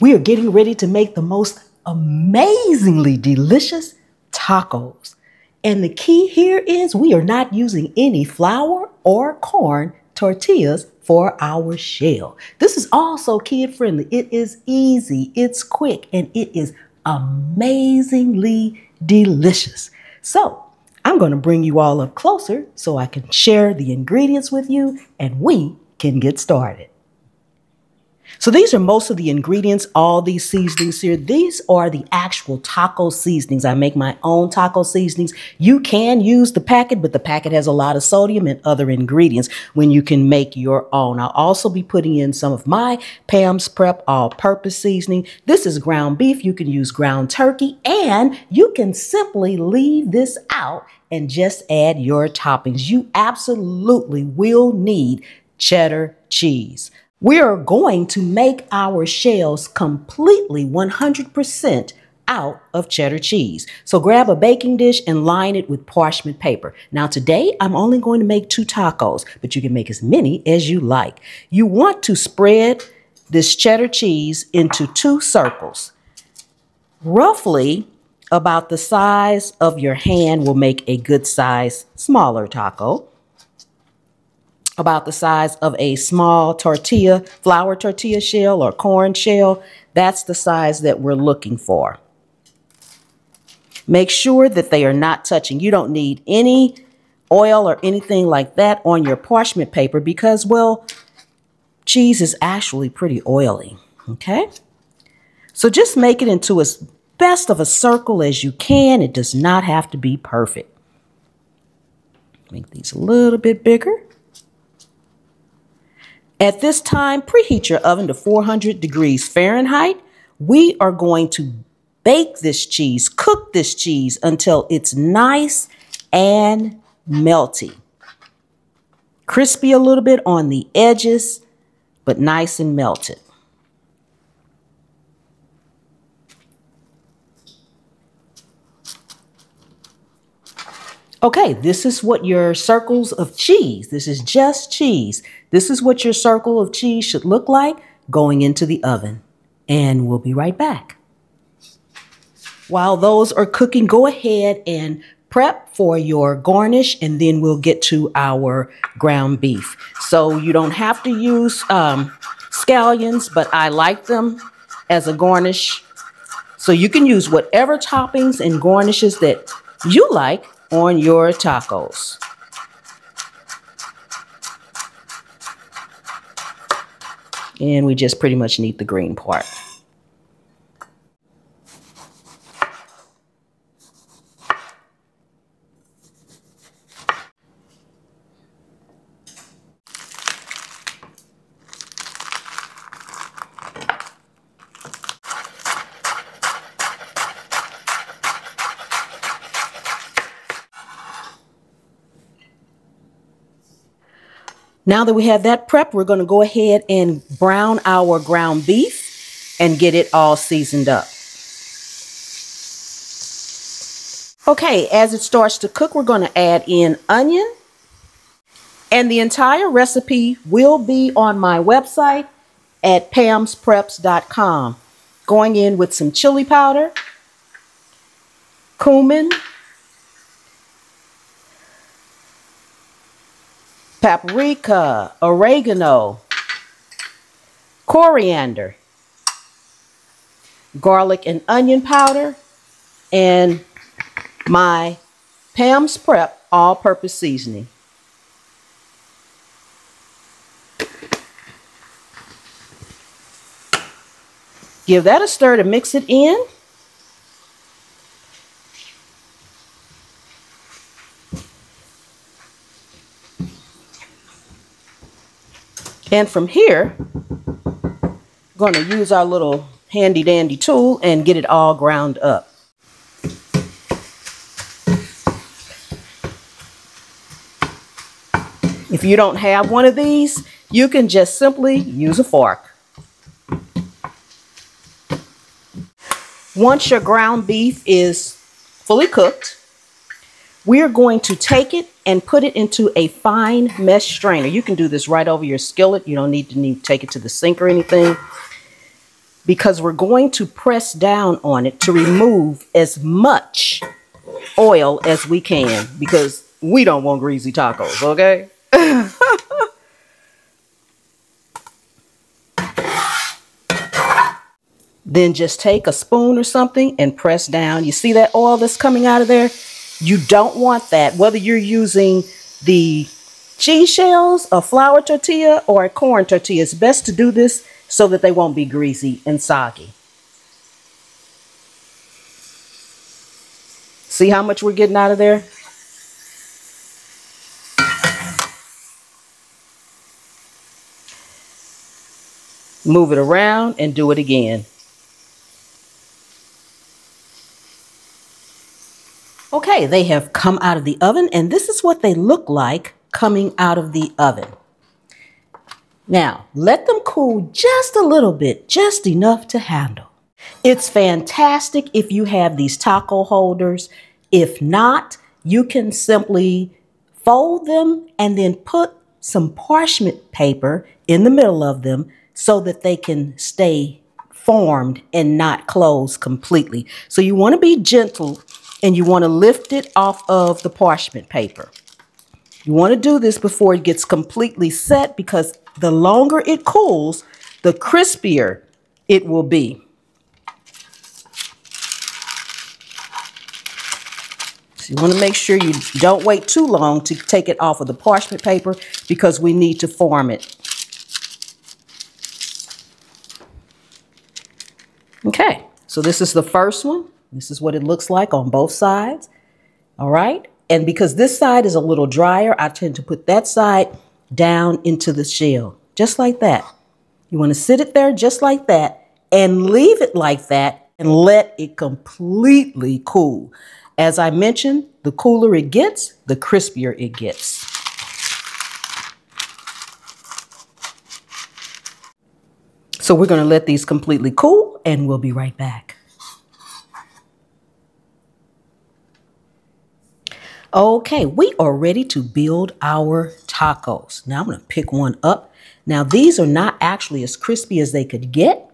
We are getting ready to make the most amazingly delicious tacos. And the key here is we are not using any flour or corn tortillas for our shell. This is also kid friendly. It is easy, it's quick, and it is amazingly delicious. So I'm going to bring you all up closer so I can share the ingredients with you and we can get started. So these are most of the ingredients, all these seasonings here. These are the actual taco seasonings. I make my own taco seasonings. You can use the packet, but the packet has a lot of sodium and other ingredients when you can make your own. I'll also be putting in some of my Pam's Prep all-purpose seasoning. This is ground beef. You can use ground turkey, and you can simply leave this out and just add your toppings. You absolutely will need cheddar cheese. We are going to make our shells completely 100% out of cheddar cheese. So grab a baking dish and line it with parchment paper. Now today, I'm only going to make 2 tacos, but you can make as many as you like. You want to spread this cheddar cheese into 2 circles. Roughly about the size of your hand will make a good size smaller taco. About the size of a small tortilla, flour tortilla shell or corn shell. That's the size that we're looking for. Make sure that they are not touching. You don't need any oil or anything like that on your parchment paper because, well, cheese is actually pretty oily, okay? So just make it into as best of a circle as you can. It does not have to be perfect. Make these a little bit bigger. At this time, preheat your oven to 400 degrees Fahrenheit. We are going to bake this cheese, cook this cheese until it's nice and melty. Crispy a little bit on the edges, but nice and melted. Okay, this is what your circles of cheese, this is just cheese. This is what your circle of cheese should look like going into the oven. And we'll be right back. While those are cooking, go ahead and prep for your garnish, and then we'll get to our ground beef. So you don't have to use scallions, but I like them as a garnish. So you can use whatever toppings and garnishes that you like on your tacos. And we just pretty much need the green part. Now that we have that prep, we're going to go ahead and brown our ground beef and get it all seasoned up. Okay, as it starts to cook, we're going to add in onion. And the entire recipe will be on my website at pamspreps.com. Going in with some chili powder, cumin, paprika, oregano, coriander, garlic and onion powder, and my Pam's Prep all-purpose seasoning. Give that a stir to mix it in. And from here, we're going to use our little handy dandy tool and get it all ground up. If you don't have one of these, you can just simply use a fork. Once your ground beef is fully cooked, we are going to take it and put it into a fine mesh strainer. You can do this right over your skillet. You don't need to take it to the sink or anything. because we're going to press down on it to remove as much oil as we can, because we don't want greasy tacos, okay? Then just take a spoon or something and press down. You see that oil that's coming out of there? You don't want that. Whether you're using the cheese shells, a flour tortilla, or a corn tortilla, it's best to do this so that they won't be greasy and soggy. See how much we're getting out of there? Move it around and do it again. Okay, they have come out of the oven, and this is what they look like coming out of the oven. Now, let them cool just a little bit, just enough to handle. It's fantastic if you have these taco holders. If not, you can simply fold them and then put some parchment paper in the middle of them so that they can stay formed and not close completely. So you want to be gentle and you want to lift it off of the parchment paper. You want to do this before it gets completely set, because the longer it cools, the crispier it will be. So you want to make sure you don't wait too long to take it off of the parchment paper, because we need to form it. Okay, so this is the first one. This is what it looks like on both sides. All right. And because this side is a little drier, I tend to put that side down into the shell, just like that. You want to sit it there just like that and leave it like that and let it completely cool. As I mentioned, the cooler it gets, the crispier it gets. So we're going to let these completely cool and we'll be right back. Okay, we are ready to build our tacos. Now I'm going to pick one up. Now these are not actually as crispy as they could get,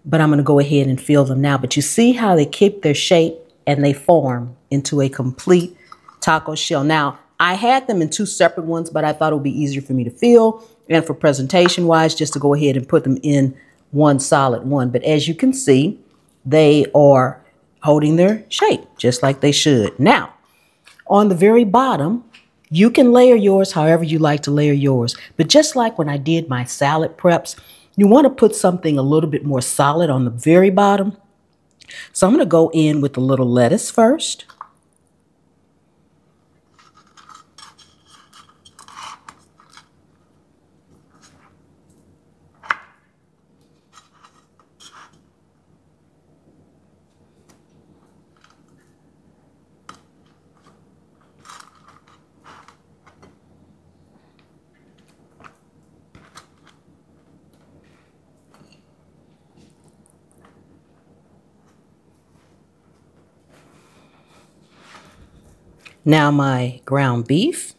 but I'm going to go ahead and fill them now. But you see how they keep their shape and they form into a complete taco shell. Now I had them in two separate ones, but I thought it would be easier for me to fill and for presentation wise, just to go ahead and put them in one solid one. But as you can see, they are holding their shape just like they should. Now, on the very bottom, you can layer yours however you like to layer yours. But just like when I did my salad preps, you want to put something a little bit more solid on the very bottom. So I'm going to go in with a little lettuce first. Now my ground beef.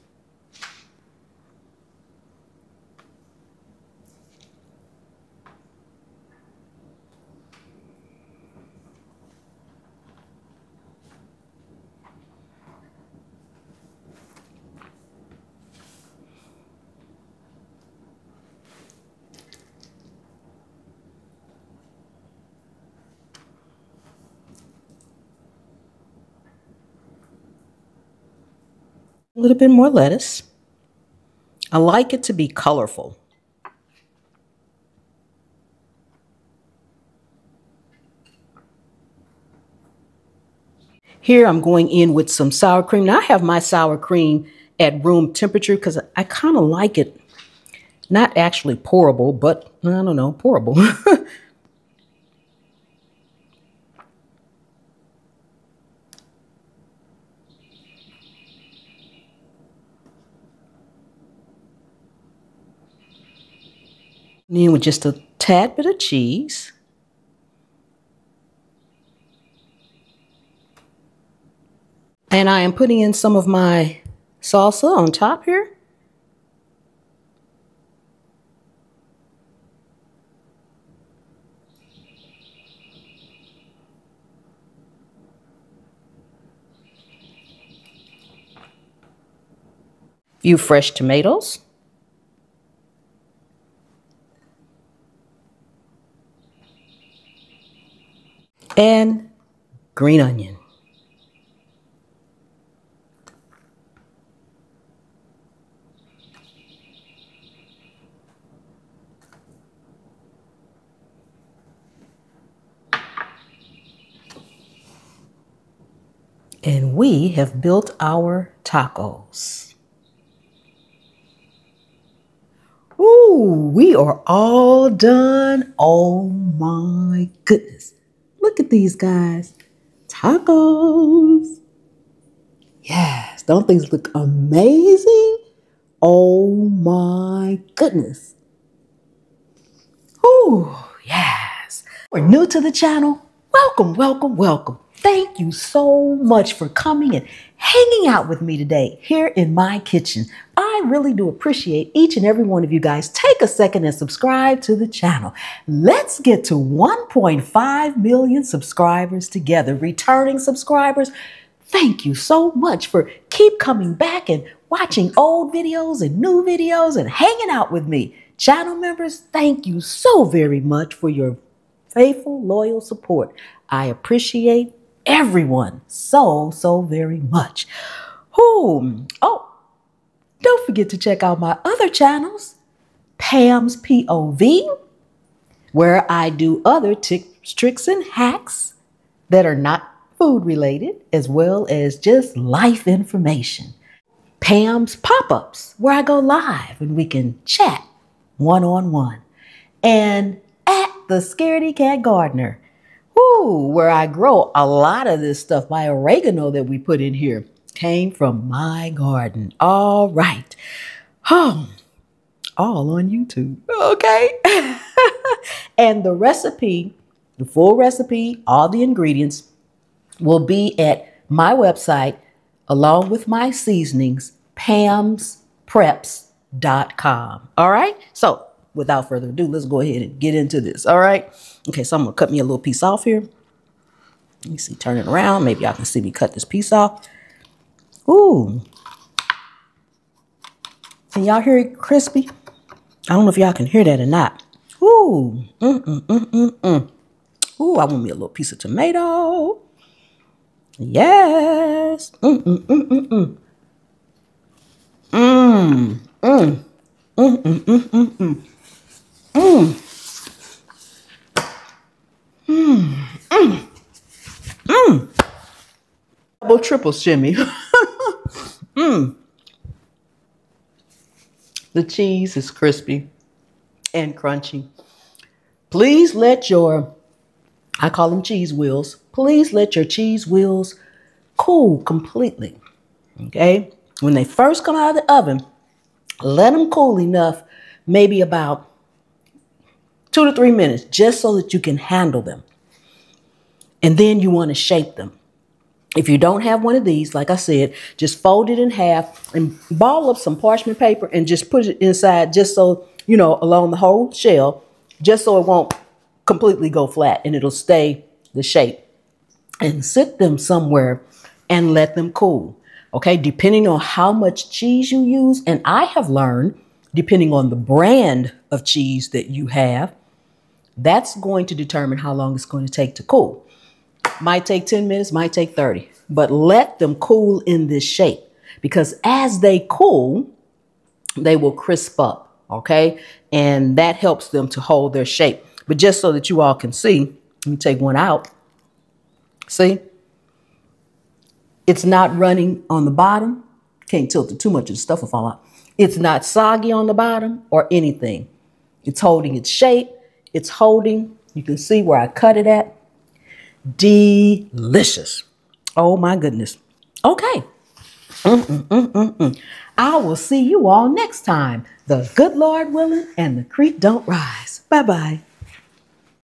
A little bit more lettuce. I like it to be colorful. Here I'm going in with some sour cream. Now I have my sour cream at room temperature because I kind of like it not actually pourable, but I don't know, pourable. And then with just a tad bit of cheese. And I am putting in some of my salsa on top here. few fresh tomatoes, and green onion. And we have built our tacos. Ooh, we are all done. Oh my goodness. Look at these guys. Tacos. Yes, don't things look amazing? Oh my goodness. Ooh, yes. We're new to the channel. Welcome, welcome, welcome. Thank you so much for coming and hanging out with me today here in my kitchen. I really do appreciate each and every one of you guys. Take a second and subscribe to the channel. Let's get to 1.5 million subscribers together. Returning subscribers, thank you so much for keep coming back and watching old videos and new videos and hanging out with me. Channel members, thank you so very much for your faithful, loyal support. I appreciate everyone so very much. Oh, don't forget to check out my other channels, Pam's POV, where I do other tips, tricks, and hacks that are not food related, as well as just life information. Pam's Pop-Ups, where I go live and we can chat one-on-one. And at the Scaredy Cat Gardener, where I grow a lot of this stuff. My oregano that we put in here came from my garden. All right. All on YouTube. Okay. And the recipe, the full recipe, all the ingredients will be at my website along with my seasonings, pamspreps.com. All right. So without further ado, let's go ahead and get into this. All right. Okay, so I'm going to cut me a little piece off here. Let me see, turn it around. Maybe y'all can see me cut this piece off. Ooh. Can y'all hear it crispy? I don't know if y'all can hear that or not. Ooh. Ooh, I want me a little piece of tomato. Yes. Mmm. Double, triple shimmy. The cheese is crispy and crunchy. Please let your, I call them cheese wheels. Please let your cheese wheels cool completely. Okay? When they first come out of the oven, let them cool enough, maybe about 2 to 3 minutes, just so that you can handle them. And then you want to shape them. If you don't have one of these, like I said, just fold it in half and ball up some parchment paper and just put it inside just so, you know, along the whole shell, just so it won't completely go flat and it'll stay the shape. And sit them somewhere and let them cool. Okay, depending on how much cheese you use, and I have learned, depending on the brand of cheese that you have, that's going to determine how long it's going to take to cool. Might take 10 minutes, might take 30, but let them cool in this shape because as they cool, they will crisp up, okay? And that helps them to hold their shape. But just so that you all can see, let me take one out. See? It's not running on the bottom. Can't tilt it too much, the stuff will fall out. It's not soggy on the bottom or anything. It's holding its shape. It's holding. You can see where I cut it at. Delicious. Oh my goodness. Okay. I will see you all next time. The good Lord willing and the creek don't rise. Bye-bye.